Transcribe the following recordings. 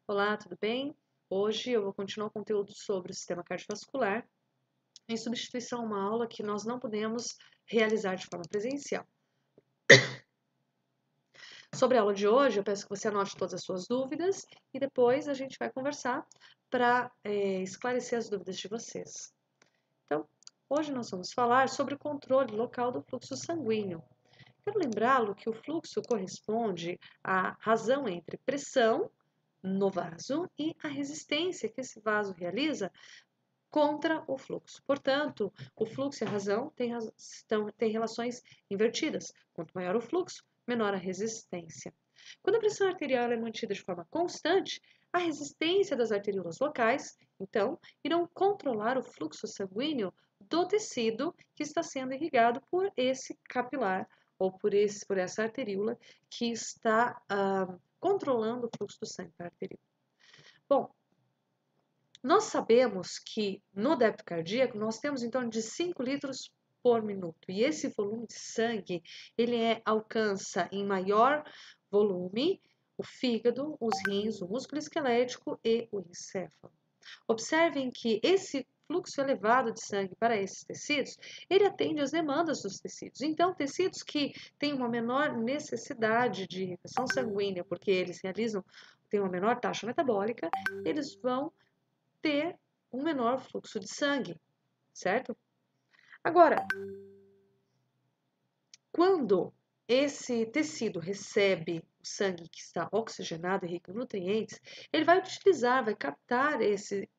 Olá, tudo bem? Hoje eu vou continuar o conteúdo sobre o sistema cardiovascular, em substituição a uma aula que nós não podemos realizar de forma presencial. Sobre a aula de hoje, eu peço que você anote todas as suas dúvidas e depois a gente vai conversar para esclarecer as dúvidas de vocês. Então, hoje nós vamos falar sobre o controle local do fluxo sanguíneo. Quero lembrá-lo que o fluxo corresponde à razão entre pressão no vaso e a resistência que esse vaso realiza contra o fluxo. Portanto, o fluxo e a razão têm relações invertidas. Quanto maior o fluxo, menor a resistência. Quando a pressão arterial é mantida de forma constante, a resistência das arteríolas locais, então, irão controlar o fluxo sanguíneo do tecido que está sendo irrigado por esse capilar ou por essa arteríola que está controlando o fluxo do sangue para a arteríola. Bom, nós sabemos que no débito cardíaco nós temos em torno de 5 litros por minuto e esse volume de sangue alcança em maior volume o fígado, os rins, o músculo esquelético e o encéfalo. Observem que esse fluxo elevado de sangue para esses tecidos, ele atende às demandas dos tecidos. Então, tecidos que têm uma menor necessidade de irrigação sanguínea, porque eles têm uma menor taxa metabólica, eles vão ter um menor fluxo de sangue, certo? Agora, quando esse tecido recebe o sangue que está oxigenado e rico em nutrientes, ele vai captar esse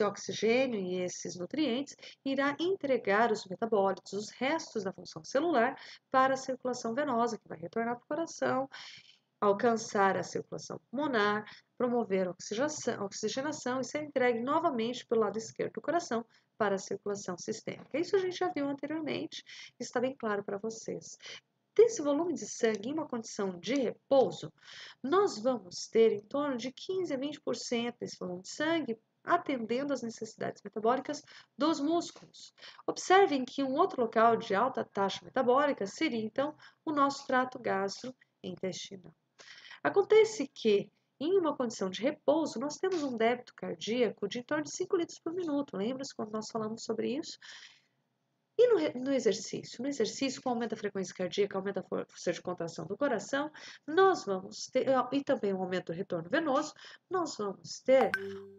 oxigênio e esses nutrientes e irá entregar os metabólitos, os restos da função celular, para a circulação venosa, que vai retornar para o coração, alcançar a circulação pulmonar, promover a oxigenação e ser entregue novamente pelo lado esquerdo do coração para a circulação sistêmica. Isso a gente já viu anteriormente, está bem claro para vocês. Desse volume de sangue em uma condição de repouso, nós vamos ter em torno de 15 a 20% desse volume de sangue atendendo às necessidades metabólicas dos músculos. Observem que um outro local de alta taxa metabólica seria, então, o nosso trato gastrointestinal. Acontece que, em uma condição de repouso, nós temos um débito cardíaco de em torno de 5 litros por minuto. Lembra-se quando nós falamos sobre isso? E no exercício? No exercício, com aumento da frequência cardíaca, aumento da força de contração do coração, nós vamos ter, e também o aumento do retorno venoso, nós vamos ter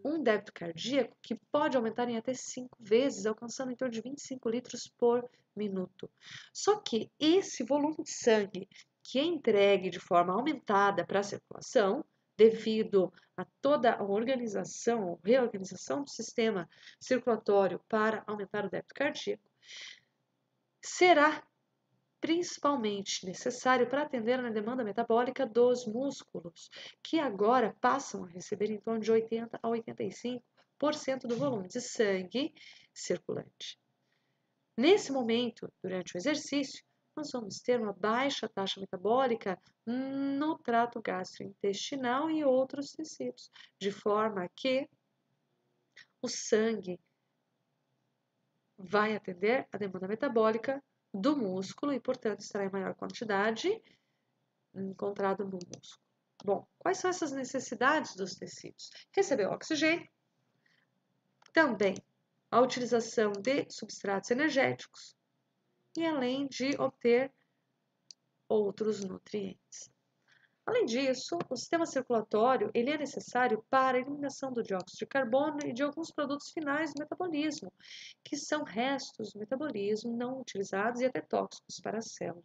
um débito cardíaco que pode aumentar em até 5 vezes, alcançando em torno de 25 litros por minuto. Só que esse volume de sangue que é entregue de forma aumentada para a circulação, devido a toda a organização, reorganização do sistema circulatório para aumentar o débito cardíaco, será principalmente necessário para atender na demanda metabólica dos músculos, que agora passam a receber em torno de 80 a 85% do volume de sangue circulante. Nesse momento, durante o exercício, nós vamos ter uma baixa taxa metabólica no trato gastrointestinal e outros tecidos, de forma que o sangue vai atender a demanda metabólica do músculo e, portanto, estará em maior quantidade encontrado no músculo. Bom, quais são essas necessidades dos tecidos? Receber oxigênio, também a utilização de substratos energéticos e além de obter outros nutrientes. Além disso, o sistema circulatório ele é necessário para a eliminação do dióxido de carbono e de alguns produtos finais do metabolismo, que são restos do metabolismo não utilizados e até tóxicos para a célula.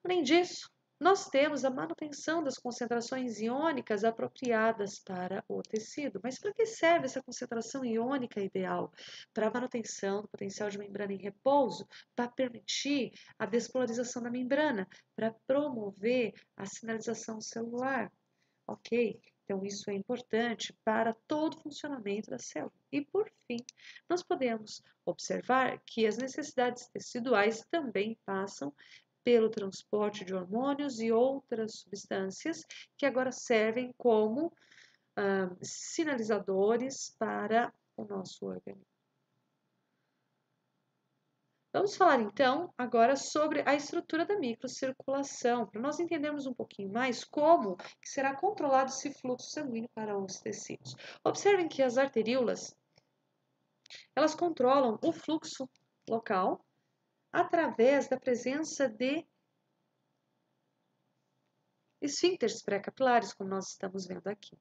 Além disso, nós temos a manutenção das concentrações iônicas apropriadas para o tecido. Mas para que serve essa concentração iônica ideal? Para a manutenção do potencial de membrana em repouso, para permitir a despolarização da membrana, para promover a sinalização celular. Ok? Então, isso é importante para todo o funcionamento da célula. E, por fim, nós podemos observar que as necessidades teciduais também passam pelo transporte de hormônios e outras substâncias que agora servem como sinalizadores para o nosso organismo. Vamos falar então agora sobre a estrutura da microcirculação, para nós entendermos um pouquinho mais como que será controlado esse fluxo sanguíneo para os tecidos. Observem que as arteríolas, elas controlam o fluxo local através da presença de esfíncteres pré-capilares, como nós estamos vendo aqui.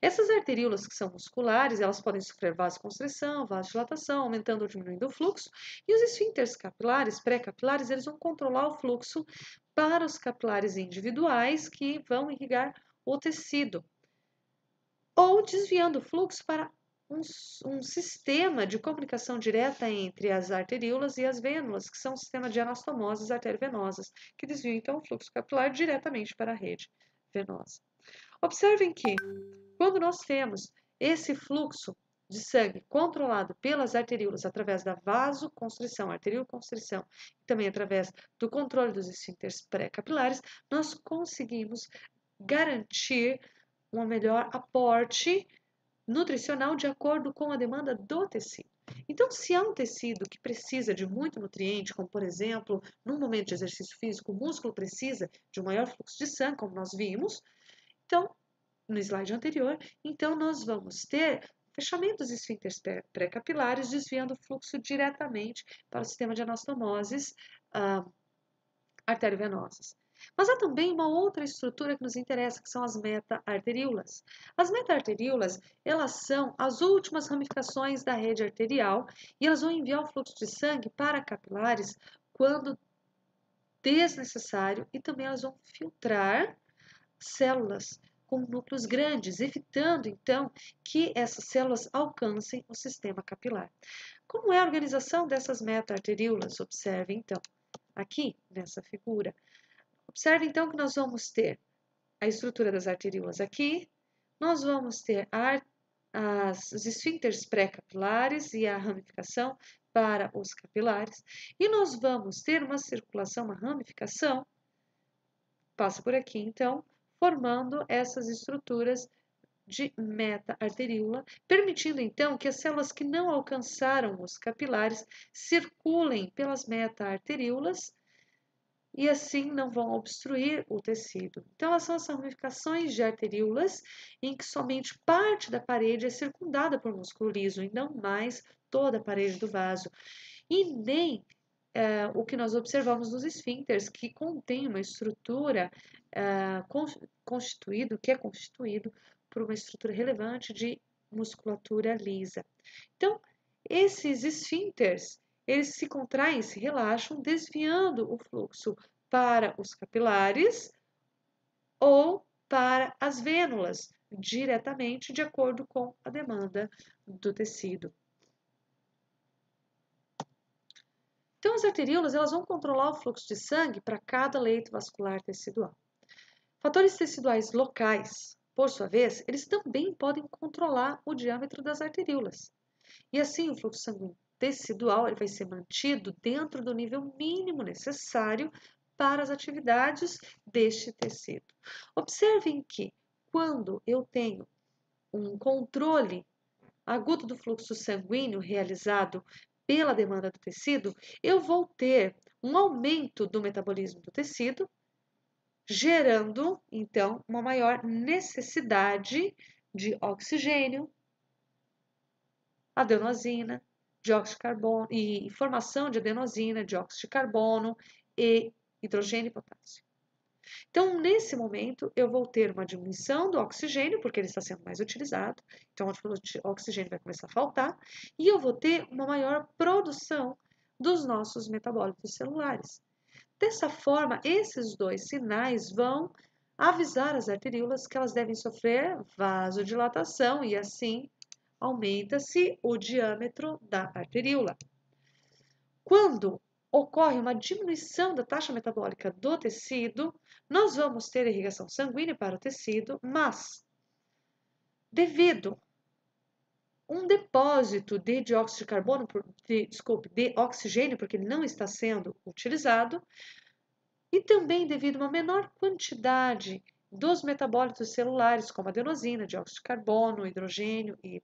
Essas arteríolas que são musculares, elas podem sofrer vasoconstrição, vasodilatação, aumentando ou diminuindo o fluxo, e os esfíncteres capilares, pré-capilares, eles vão controlar o fluxo para os capilares individuais que vão irrigar o tecido, ou desviando o fluxo para um sistema de comunicação direta entre as arteríolas e as vênulas, que são o sistema de anastomoses arteriovenosas, que desviam então o fluxo capilar diretamente para a rede venosa. Observem que quando nós temos esse fluxo de sangue controlado pelas arteríolas através da vasoconstrição, arterioconstrição, e também através do controle dos esfíncteres pré-capilares, nós conseguimos garantir um melhor aporte nutricional de acordo com a demanda do tecido. Então, se há um tecido que precisa de muito nutriente, como por exemplo, num momento de exercício físico, o músculo precisa de um maior fluxo de sangue, como nós vimos, então, no slide anterior, então nós vamos ter fechamento dos esfíncteres pré-capilares, desviando o fluxo diretamente para o sistema de anastomoses arteriovenosas. Mas há também uma outra estrutura que nos interessa, que são as meta-arteríolas. As meta-arteríolas, elas são as últimas ramificações da rede arterial e elas vão enviar o fluxo de sangue para capilares quando desnecessário e também elas vão filtrar células com núcleos grandes, evitando então que essas células alcancem o sistema capilar. Como é a organização dessas meta-arteríolas? Observe então aqui nessa figura. Observe então que nós vamos ter a estrutura das arteríolas aqui, nós vamos ter os esfíncteres pré-capilares e a ramificação para os capilares, e nós vamos ter uma circulação, uma ramificação, passa por aqui então, formando essas estruturas de meta-arteríola, permitindo então que as células que não alcançaram os capilares circulem pelas meta-arteríolas e assim não vão obstruir o tecido. Então, elas são as ramificações de arteríolas em que somente parte da parede é circundada por músculo liso e não mais toda a parede do vaso. E nem o que nós observamos nos esfíncteres, que contém uma estrutura que é constituído por uma estrutura relevante de musculatura lisa. Então, esses esfíncteres, eles se contraem, se relaxam, desviando o fluxo para os capilares ou para as vênulas, diretamente de acordo com a demanda do tecido. Então, as arteríolas elas vão controlar o fluxo de sangue para cada leito vascular tecidual. Fatores teciduais locais, por sua vez, eles também podem controlar o diâmetro das arteríolas. E assim, o fluxo sanguíneo tecidual ele vai ser mantido dentro do nível mínimo necessário para as atividades deste tecido. Observem que, quando eu tenho um controle agudo do fluxo sanguíneo realizado pela demanda do tecido, eu vou ter um aumento do metabolismo do tecido, gerando, então, uma maior necessidade de oxigênio, adenosina, dióxido de carbono e formação de adenosina, dióxido de carbono e hidrogênio e potássio. Então, nesse momento, eu vou ter uma diminuição do oxigênio, porque ele está sendo mais utilizado, então o oxigênio vai começar a faltar, e eu vou ter uma maior produção dos nossos metabólitos celulares. Dessa forma, esses dois sinais vão avisar as arteríolas que elas devem sofrer vasodilatação e assim aumenta-se o diâmetro da arteríola. Quando ocorre uma diminuição da taxa metabólica do tecido, nós vamos ter irrigação sanguínea para o tecido, mas devido um depósito de dióxido de carbono, de oxigênio, porque ele não está sendo utilizado, e também devido a uma menor quantidade dos metabólitos celulares, como adenosina, dióxido de carbono, hidrogênio e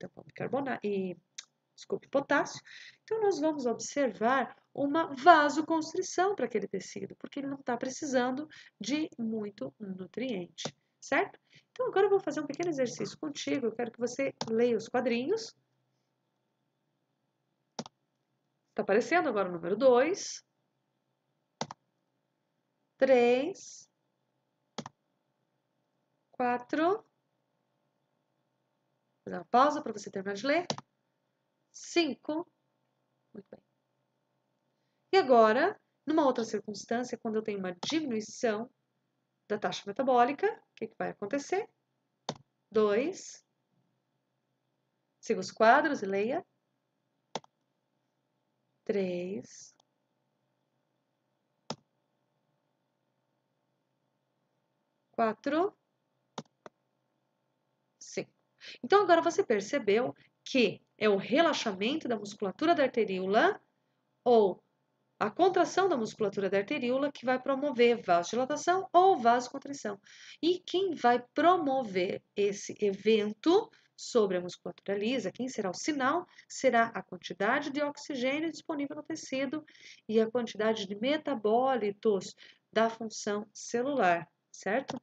potássio. Então, nós vamos observar uma vasoconstrição para aquele tecido, porque ele não está precisando de muito nutriente, certo? Então, agora eu vou fazer um pequeno exercício contigo. Eu quero que você leia os quadrinhos. Está aparecendo agora o número 2, 3, 4. Vou fazer uma pausa para você terminar de ler. 5. Muito bem. E agora, numa outra circunstância, quando eu tenho uma diminuição da taxa metabólica, o que vai acontecer? 2. Siga os quadros e leia. 3. 4. 5. Então, agora você percebeu que é o relaxamento da musculatura da arteríola ou a contração da musculatura da arteríola que vai promover vasodilatação ou vasoconstrição. E quem vai promover esse evento sobre a musculatura lisa, quem será o sinal, será a quantidade de oxigênio disponível no tecido e a quantidade de metabólitos da função celular, certo?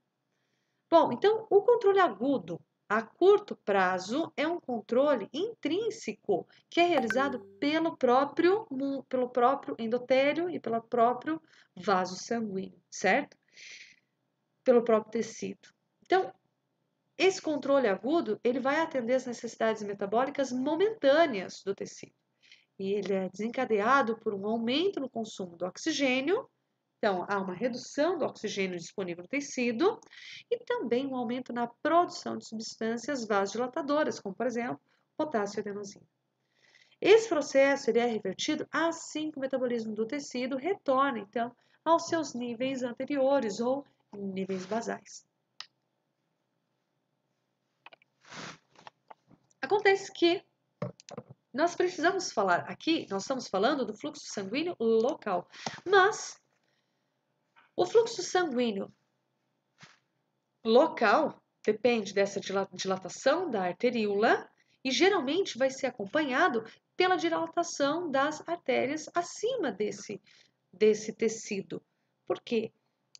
Bom, então o controle agudo a curto prazo é um controle intrínseco que é realizado pelo próprio endotélio e pelo próprio vaso sanguíneo, certo? Pelo próprio tecido. Então, esse controle agudo, ele vai atender as necessidades metabólicas momentâneas do tecido. E ele é desencadeado por um aumento no consumo do oxigênio. Então, há uma redução do oxigênio disponível no tecido e também um aumento na produção de substâncias vasodilatadoras, como, por exemplo, potássio e adenosina. Esse processo ele é revertido assim que o metabolismo do tecido retorna, então, aos seus níveis anteriores ou níveis basais. Acontece que nós precisamos falar aqui, nós estamos falando do fluxo sanguíneo local, mas o fluxo sanguíneo local depende dessa dilatação da arteríola e geralmente vai ser acompanhado pela dilatação das artérias acima desse tecido. Por quê?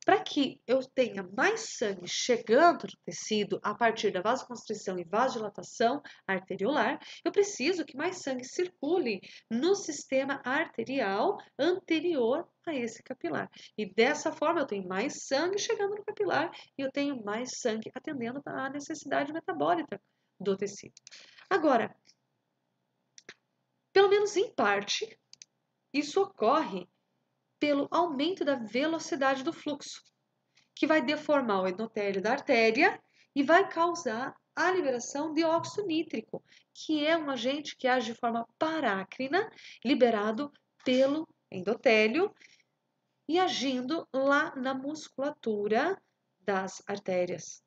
Para que eu tenha mais sangue chegando no tecido a partir da vasoconstrição e vasodilatação arteriolar, eu preciso que mais sangue circule no sistema arterial anterior a esse capilar. E dessa forma eu tenho mais sangue chegando no capilar e eu tenho mais sangue atendendo à necessidade metabólica do tecido. Agora, pelo menos em parte, isso ocorre pelo aumento da velocidade do fluxo, que vai deformar o endotélio da artéria e vai causar a liberação de óxido nítrico, que é um agente que age de forma parácrina, liberado pelo endotélio e agindo lá na musculatura das artérias.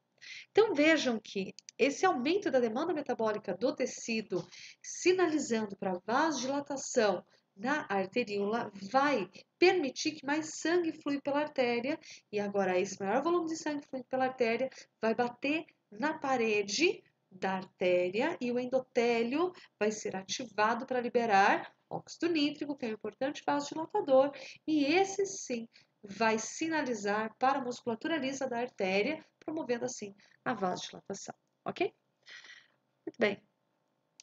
Então vejam que esse aumento da demanda metabólica do tecido, sinalizando para vasodilatação na arteríola, vai permitir que mais sangue flui pela artéria e agora esse maior volume de sangue fluindo pela artéria vai bater na parede da artéria e o endotélio vai ser ativado para liberar óxido nítrico, que é um importante vasodilatador, e esse sim vai sinalizar para a musculatura lisa da artéria, promovendo assim a vasodilatação, ok? Muito bem.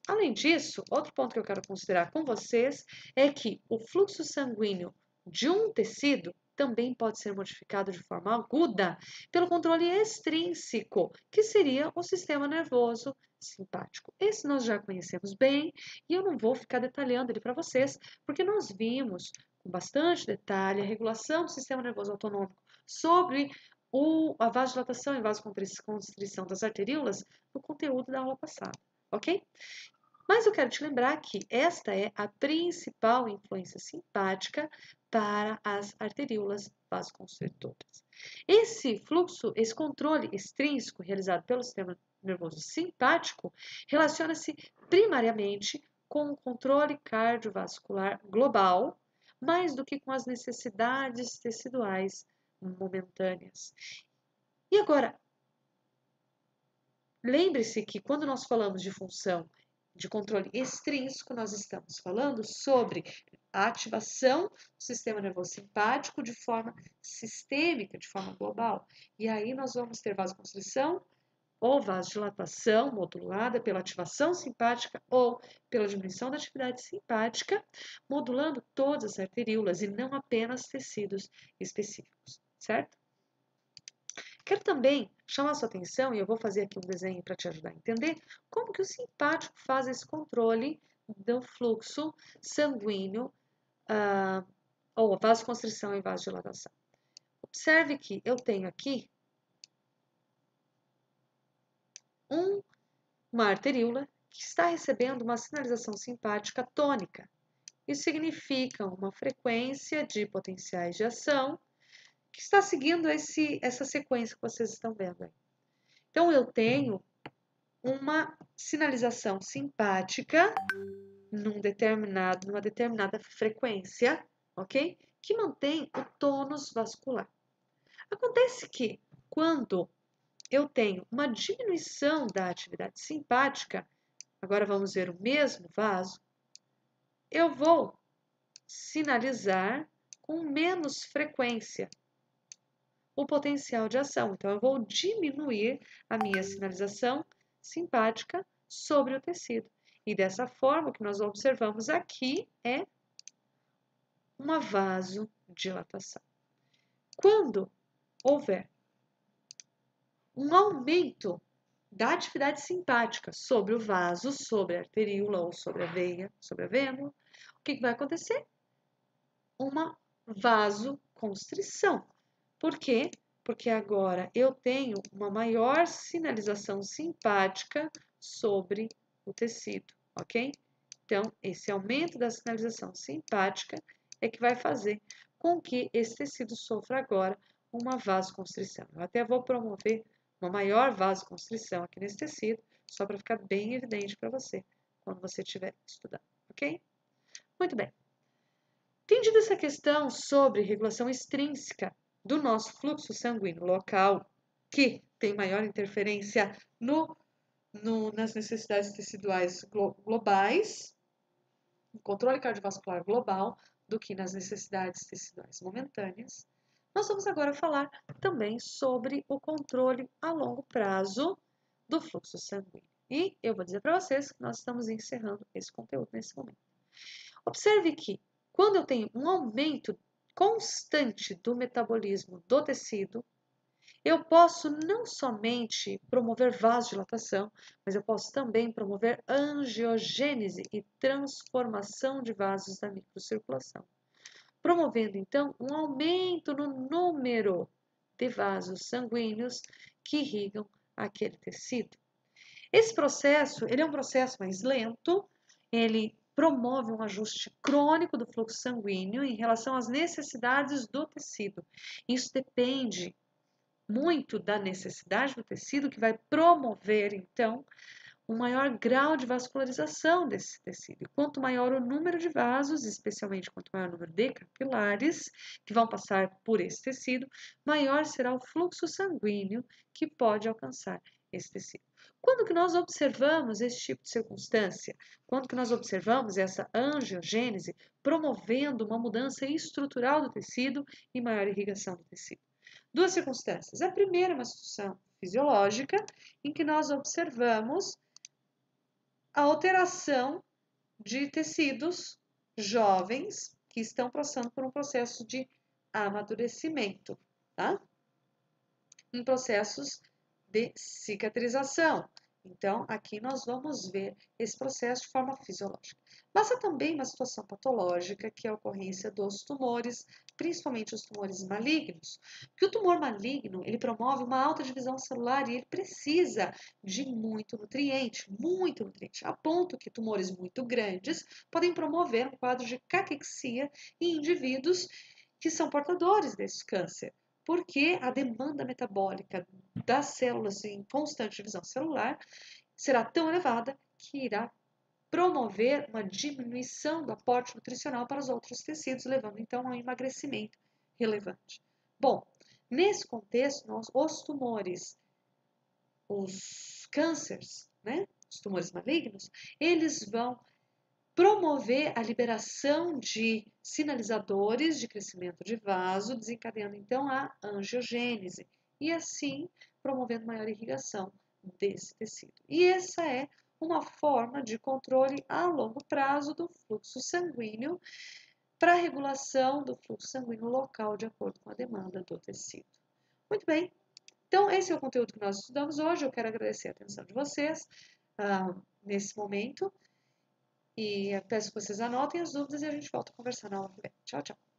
Além disso, outro ponto que eu quero considerar com vocês é que o fluxo sanguíneo de um tecido também pode ser modificado de forma aguda pelo controle extrínseco, que seria o sistema nervoso simpático. Esse nós já conhecemos bem e eu não vou ficar detalhando ele para vocês, porque nós vimos com bastante detalhe a regulação do sistema nervoso autonômico sobre a vasodilatação e vasoconstrição das arteríolas no conteúdo da aula passada, ok? Mas eu quero te lembrar que esta é a principal influência simpática para as arteríolas vasoconstritoras. Esse fluxo, esse controle extrínseco realizado pelo sistema nervoso simpático relaciona-se primariamente com o controle cardiovascular global, mais do que com as necessidades teciduais momentâneas. E agora, lembre-se que quando nós falamos de função de controle extrínseco, nós estamos falando sobre a ativação do sistema nervoso simpático de forma sistêmica, de forma global. E aí nós vamos ter vasoconstrição ou vasodilatação modulada pela ativação simpática ou pela diminuição da atividade simpática, modulando todas as arteríolas e não apenas tecidos específicos, certo? Quero também chamar a sua atenção, e eu vou fazer aqui um desenho para te ajudar a entender, como que o simpático faz esse controle do fluxo sanguíneo, ou vasoconstrição e vasodilatação. Observe que eu tenho aqui uma arteríola que está recebendo uma sinalização simpática tônica. Isso significa uma frequência de potenciais de ação que está seguindo essa sequência que vocês estão vendo aí. Então, eu tenho uma sinalização simpática numa determinada frequência, ok? Que mantém o tônus vascular. Acontece que, quando eu tenho uma diminuição da atividade simpática, agora vamos ver o mesmo vaso, eu vou sinalizar com menos frequência o potencial de ação. Então, eu vou diminuir a minha sinalização simpática sobre o tecido. E dessa forma, o que nós observamos aqui é uma vasodilatação. Quando houver um aumento da atividade simpática sobre o vaso, sobre a arteríola ou sobre a veia, sobre a vênula, o que vai acontecer? Uma vasoconstrição. Por quê? Porque agora eu tenho uma maior sinalização simpática sobre o tecido, ok? Então, esse aumento da sinalização simpática é que vai fazer com que esse tecido sofra agora uma vasoconstrição. Eu até vou promover uma maior vasoconstrição aqui nesse tecido, só para ficar bem evidente para você quando você estiver estudando, ok? Muito bem. Entendida essa questão sobre regulação extrínseca do nosso fluxo sanguíneo local, que tem maior interferência nas necessidades teciduais globais, no controle cardiovascular global, do que nas necessidades teciduais momentâneas, nós vamos agora falar também sobre o controle a longo prazo do fluxo sanguíneo. E eu vou dizer para vocês que nós estamos encerrando esse conteúdo nesse momento. Observe que, quando eu tenho um aumento constante do metabolismo do tecido, eu posso não somente promover vasodilatação, mas eu posso também promover angiogênese e transformação de vasos da microcirculação, promovendo então um aumento no número de vasos sanguíneos que irrigam aquele tecido. Esse processo, ele é um processo mais lento, ele promove um ajuste crônico do fluxo sanguíneo em relação às necessidades do tecido. Isso depende muito da necessidade do tecido, que vai promover, então, um maior grau de vascularização desse tecido. E quanto maior o número de vasos, especialmente quanto maior o número de capilares que vão passar por esse tecido, maior será o fluxo sanguíneo que pode alcançar esse tecido. Quando que nós observamos esse tipo de circunstância? Quando que nós observamos essa angiogênese promovendo uma mudança estrutural do tecido e maior irrigação do tecido? Duas circunstâncias. A primeira é uma situação fisiológica, em que nós observamos a alteração de tecidos jovens que estão passando por um processo de amadurecimento, tá? Em processos de cicatrização. Então, aqui nós vamos ver esse processo de forma fisiológica. Mas há também uma situação patológica, que é a ocorrência dos tumores, principalmente os tumores malignos. Que o tumor maligno, ele promove uma alta divisão celular e ele precisa de muito nutriente, a ponto que tumores muito grandes podem promover um quadro de caquexia em indivíduos que são portadores desse câncer, porque a demanda metabólica das células em constante divisão celular será tão elevada que irá promover uma diminuição do aporte nutricional para os outros tecidos, levando então a um emagrecimento relevante. Bom, nesse contexto, os tumores, os cânceres, né, os tumores malignos, eles vão promover a liberação de sinalizadores de crescimento de vaso, desencadeando então a angiogênese e assim promovendo maior irrigação desse tecido. E essa é uma forma de controle a longo prazo do fluxo sanguíneo para a regulação do fluxo sanguíneo local de acordo com a demanda do tecido. Muito bem, então esse é o conteúdo que nós estudamos hoje. Eu quero agradecer a atenção de vocês nesse momento e peço que vocês anotem as dúvidas e a gente volta a conversar novamente. Tchau, tchau.